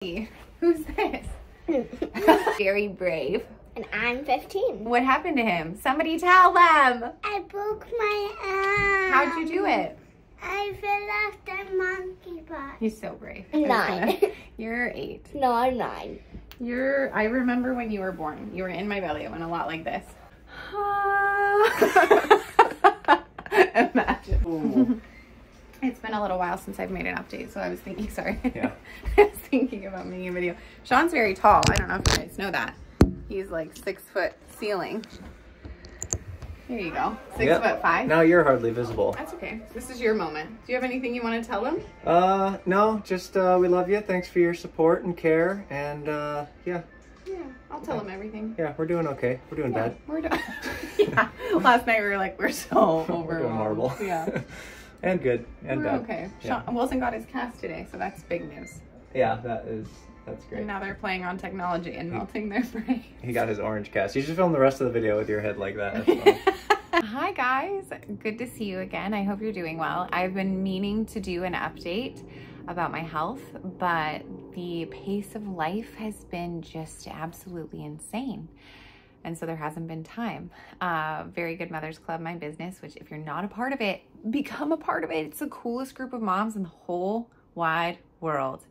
Who's this? Very brave. And I'm 15. What happened to him? Somebody tell them. I broke my arm. How'd you do it? I fell off the monkey bar. He's so brave. 9. You're 8. No, I'm 9. I remember when you were born. You were in my belly. It went a lot like this. Imagine. Ooh. It's been a little while since I've made an update, so I was thinking, sorry. Yeah. I was thinking about making a video. Sean's very tall. I don't know if you guys know that. He's like 6 foot ceiling. There you go. 6'5". Now you're hardly visible. That's okay. This is your moment. Do you have anything you want to tell them? No, just we love you. Thanks for your support and care, and yeah. Yeah, I'll tell them everything. Yeah, we're doing okay. We're doing bad. We're done. Yeah. Last night we were like, we're so overwhelmed. We're doing horrible. Yeah. And good. And we're bad. okay. Yeah. Sean Wilson got his cast today, so that's big news. Yeah, that's great. And now they're playing on technology and melting their brain. He got his orange cast. You should film the rest of the video with your head like that. That's fun. Hi guys, good to see you again. I hope you're doing well. I've been meaning to do an update about my health, but the pace of life has been just absolutely insane. And so there hasn't been time. Very Good Mothers Club, my business, which if you're not a part of it, become a part of it. It's the coolest group of moms in the whole wide world.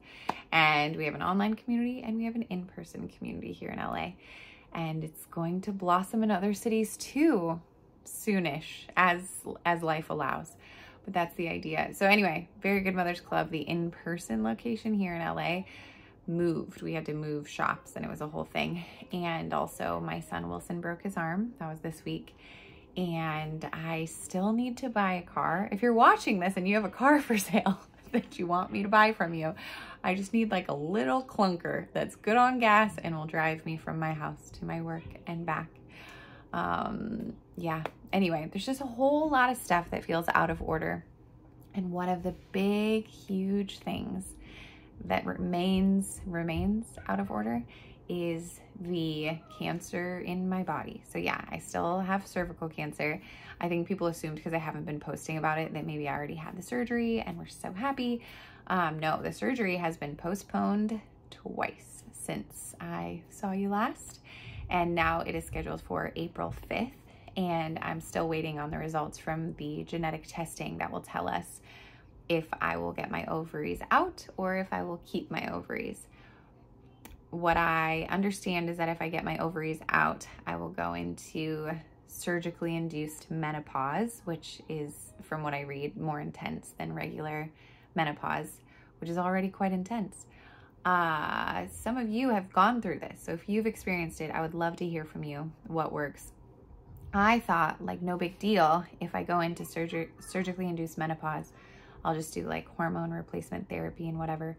And we have an online community and we have an in-person community here in LA. And it's going to blossom in other cities too, soonish, as life allows. But that's the idea. So anyway, Very Good Mothers Club, the in-person location here in LA, moved. We had to move shops and it was a whole thing. And also my son Wilson broke his arm. That was this week. And I still need to buy a car. If you're watching this and you have a car for sale that you want me to buy from you, I just need like a little clunker that's good on gas and will drive me from my house to my work and back. Yeah, anyway, there's just a whole lot of stuff that feels out of order. And one of the big, huge things that remains out of order is the cancer in my body. So yeah, I still have cervical cancer. I think people assumed because I haven't been posting about it that maybe I already had the surgery and we're so happy. No, the surgery has been postponed twice since I saw you last. And now it is scheduled for April 5th. And I'm still waiting on the results from the genetic testing that will tell us if I will get my ovaries out or if I will keep my ovaries. What I understand is that if I get my ovaries out, I will go into surgically induced menopause, which is, from what I read, more intense than regular menopause, which is already quite intense. Some of you have gone through this, so if you've experienced it, I would love to hear from you what works. I thought, like, no big deal. If I go into surgically induced menopause, I'll just do like hormone replacement therapy and whatever.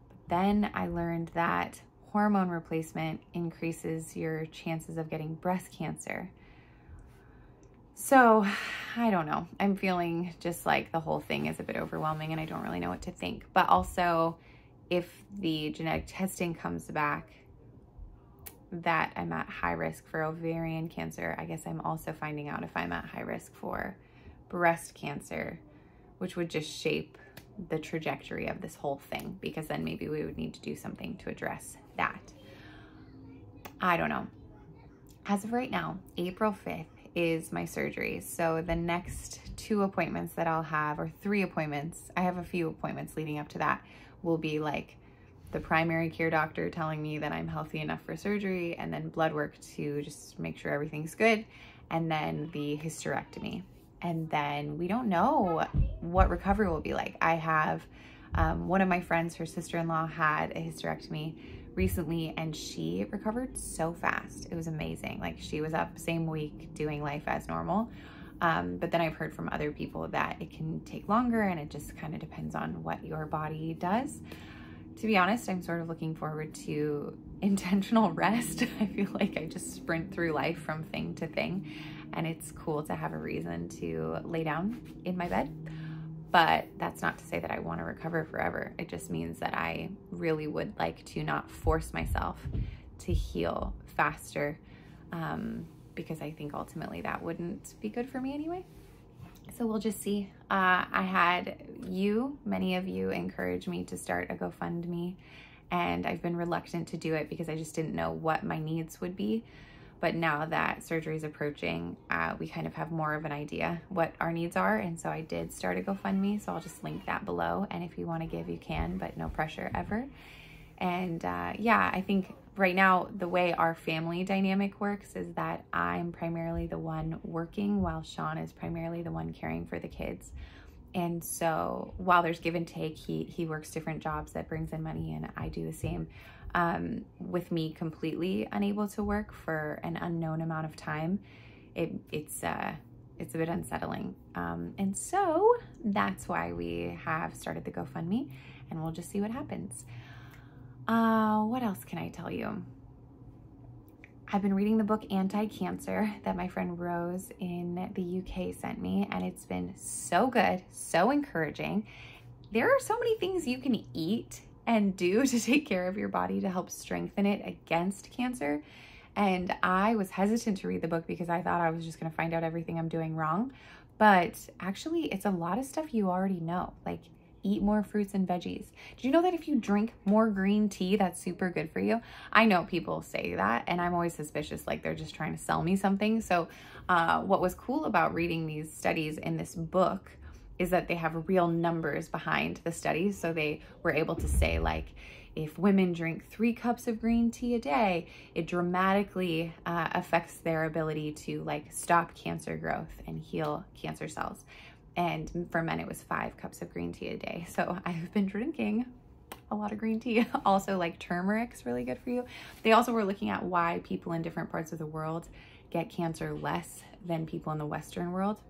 But then I learned that hormone replacement increases your chances of getting breast cancer. So I don't know. I'm feeling just like the whole thing is a bit overwhelming and I don't really know what to think. But also, if the genetic testing comes back that I'm at high risk for ovarian cancer, I guess I'm also finding out if I'm at high risk for breast cancer, which would just shape the trajectory of this whole thing, because then maybe we would need to do something to address that. I don't know. As of right now, April 5th is my surgery. So the next 2 appointments that I'll have, or 3 appointments, I have a few appointments leading up to that, will be like the primary care doctor telling me that I'm healthy enough for surgery, and then blood work to just make sure everything's good, and then the hysterectomy. And then we don't know what recovery will be like. I have one of my friends, her sister-in-law had a hysterectomy recently and she recovered so fast. It was amazing. Like, she was up same week doing life as normal. But then I've heard from other people that it can take longer and it just kind of depends on what your body does. To be honest, I'm sort of looking forward to intentional rest. I feel like I just sprint through life from thing to thing, and it's cool to have a reason to lay down in my bed. But that's not to say that I want to recover forever. It just means that I really would like to not force myself to heal faster, because I think ultimately that wouldn't be good for me anyway. So we'll just see. I had many of you encourage me to start a GoFundMe, and I've been reluctant to do it because I just didn't know what my needs would be. But now that surgery is approaching, we kind of have more of an idea what our needs are. And so I did start a GoFundMe. So I'll just link that below. And if you want to give, you can, but no pressure ever. And yeah, I think right now the way our family dynamic works is that I'm primarily the one working while Sean is primarily the one caring for the kids. And so while there's give and take, he works different jobs that brings in money, and I do the same. With me completely unable to work for an unknown amount of time, it's a bit unsettling. And so that's why we have started the GoFundMe, and we'll just see what happens. What else can I tell you? I've been reading the book Anti-Cancer that my friend Rose in the UK sent me, and it's been so good, so encouraging. There are so many things you can eat and do to take care of your body to help strengthen it against cancer. And I was hesitant to read the book because I thought I was just going to find out everything I'm doing wrong. But actually, it's a lot of stuff you already know, like eat more fruits and veggies. Did you know that if you drink more green tea, that's super good for you? I know people say that, and I'm always suspicious, like they're just trying to sell me something. So what was cool about reading these studies in this book is that they have real numbers behind the studies. So they were able to say, like, if women drink 3 cups of green tea a day, it dramatically affects their ability to like stop cancer growth and heal cancer cells. And for men, it was 5 cups of green tea a day. So I've been drinking a lot of green tea. Also, like turmeric's really good for you. They also were looking at why people in different parts of the world get cancer less than people in the Western world.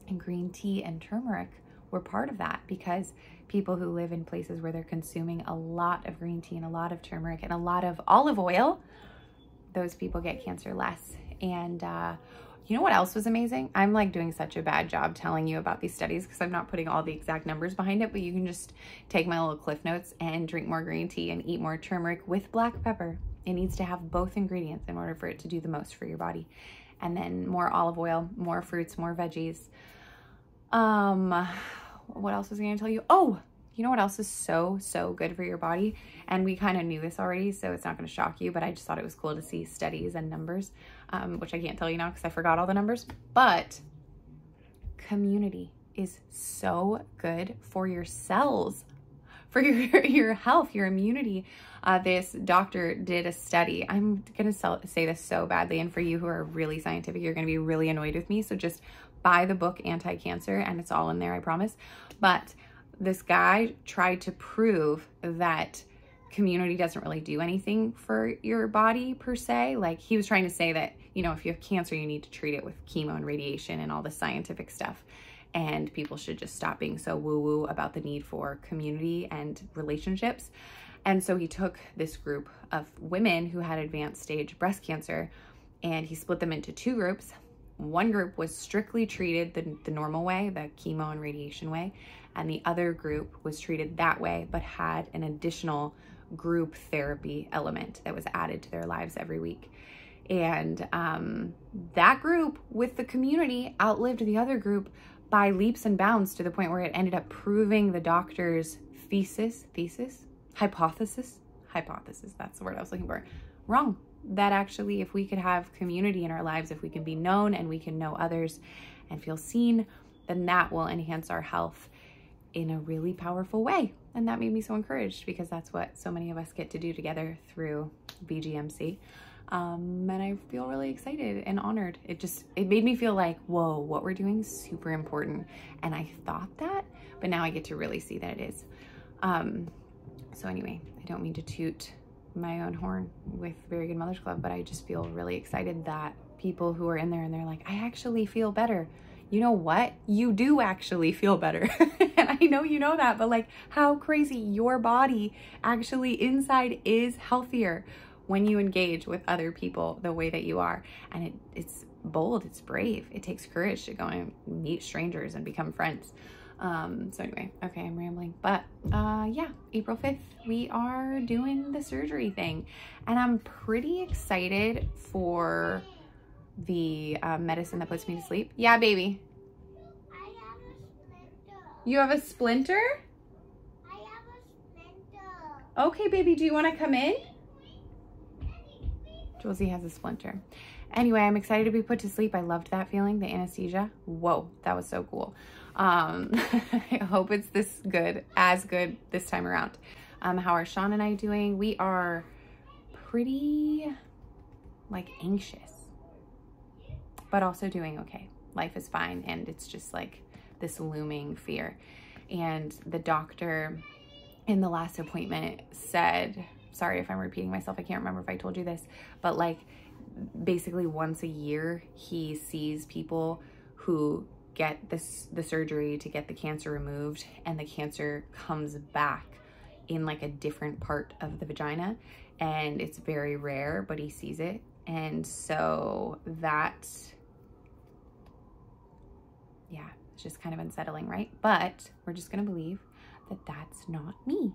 And green tea and turmeric were part of that, because people who live in places where they're consuming a lot of green tea and a lot of turmeric and a lot of olive oil, those people get cancer less. And you know what else was amazing? I'm like doing such a bad job telling you about these studies because I'm not putting all the exact numbers behind it, but you can just take my little cliff notes and drink more green tea and eat more turmeric with black pepper. It needs to have both ingredients in order for it to do the most for your body. And then more olive oil, more fruits, more veggies. What else was I going to tell you? Oh, you know what else is so good for your body? And we kind of knew this already, so it's not going to shock you, but I just thought it was cool to see studies and numbers, which I can't tell you now because I forgot all the numbers. But community is so good for your cells, for your health, your immunity. This doctor did a study. I'm going to say this so badly, and for you who are really scientific, you're going to be really annoyed with me. So just buy the book Anti-Cancer, and it's all in there, I promise. But this guy tried to prove that community doesn't really do anything for your body per se. Like, he was trying to say that, you know, if you have cancer, you need to treat it with chemo and radiation and all the scientific stuff. And people should just stop being so woo-woo about the need for community and relationships. And so he took this group of women who had advanced stage breast cancer, and he split them into 2 groups. One group was strictly treated the normal way, the chemo and radiation way, and the other group was treated that way, but had an additional group therapy element that was added to their lives every week. And that group with the community outlived the other group by leaps and bounds, to the point where it ended up proving the doctor's hypothesis, that's the word I was looking for, wrong. That actually, if we could have community in our lives, if we can be known and we can know others and feel seen, then that will enhance our health in a really powerful way. And that made me so encouraged, because that's what so many of us get to do together through BGMC. And I feel really excited and honored. It made me feel like, whoa, what we're doing is super important. And I thought that, but now I get to really see that it is. So anyway, I don't mean to toot my own horn with Very Good Mothers Club, but I just feel really excited that people who are in there and they're like, I actually feel better. You know what? You do actually feel better. And I know you know that, but like, how crazy, your body actually inside is healthier when you engage with other people the way that you are. And it's bold, it's brave. It takes courage to go and meet strangers and become friends. So anyway, okay, I'm rambling, but yeah, April 5th, we are doing the surgery thing, and I'm pretty excited for the medicine that puts me to sleep. Yeah, baby. I have a splinter. You have a splinter? I have a splinter. Okay, baby, do you want to come in? Josie has a splinter. Anyway, I'm excited to be put to sleep. I loved that feeling, the anesthesia. Whoa, that was so cool. I hope it's as good this time around. How are Sean and I doing? We are pretty like anxious, but also doing okay. Life is fine, and it's just like this looming fear. And the doctor in the last appointment said, sorry if I'm repeating myself, I can't remember if I told you this, but like basically once a year he sees people who get the surgery to get the cancer removed, and the cancer comes back in like a different part of the vagina, and it's very rare, but he sees it. And so that, yeah, it's just kind of unsettling, right? But we're just gonna believe that that's not me.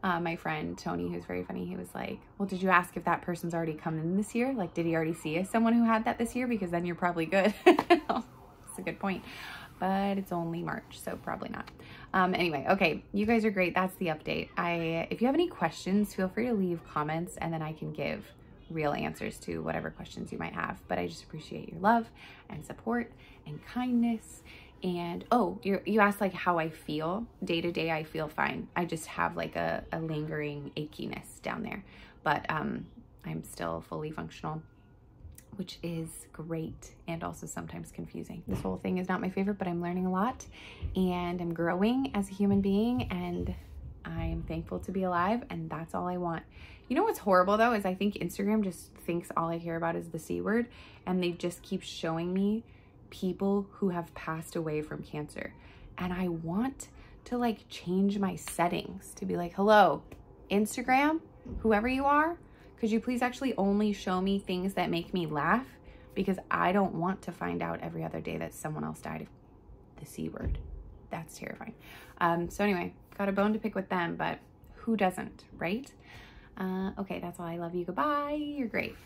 My friend Tony, who's very funny, he was like, well, did you ask if that person's already come in this year? Like, did he already see someone who had that this year? Because then you're probably good. That's a good point. But it's only March, so probably not. Anyway, okay, you guys are great. That's the update. If you have any questions, feel free to leave comments, and then I can give real answers to whatever questions you might have. But I just appreciate your love and support and kindness. And oh, you asked like how I feel. Day to day, I feel fine. I just have like a lingering achiness down there, but I'm still fully functional, which is great and also sometimes confusing. This whole thing is not my favorite, but I'm learning a lot, and I'm growing as a human being, and I'm thankful to be alive, and that's all I want. You know what's horrible though is I think Instagram just thinks all I care about is the C word, and they just keep showing me people who have passed away from cancer. And I want to like change my settings to be like, hello, Instagram, whoever you are, could you please actually only show me things that make me laugh? Because I don't want to find out every other day that someone else died of the C word. That's terrifying. So anyway, got a bone to pick with them, but who doesn't, right? Okay, that's all. I love you. Goodbye. You're great.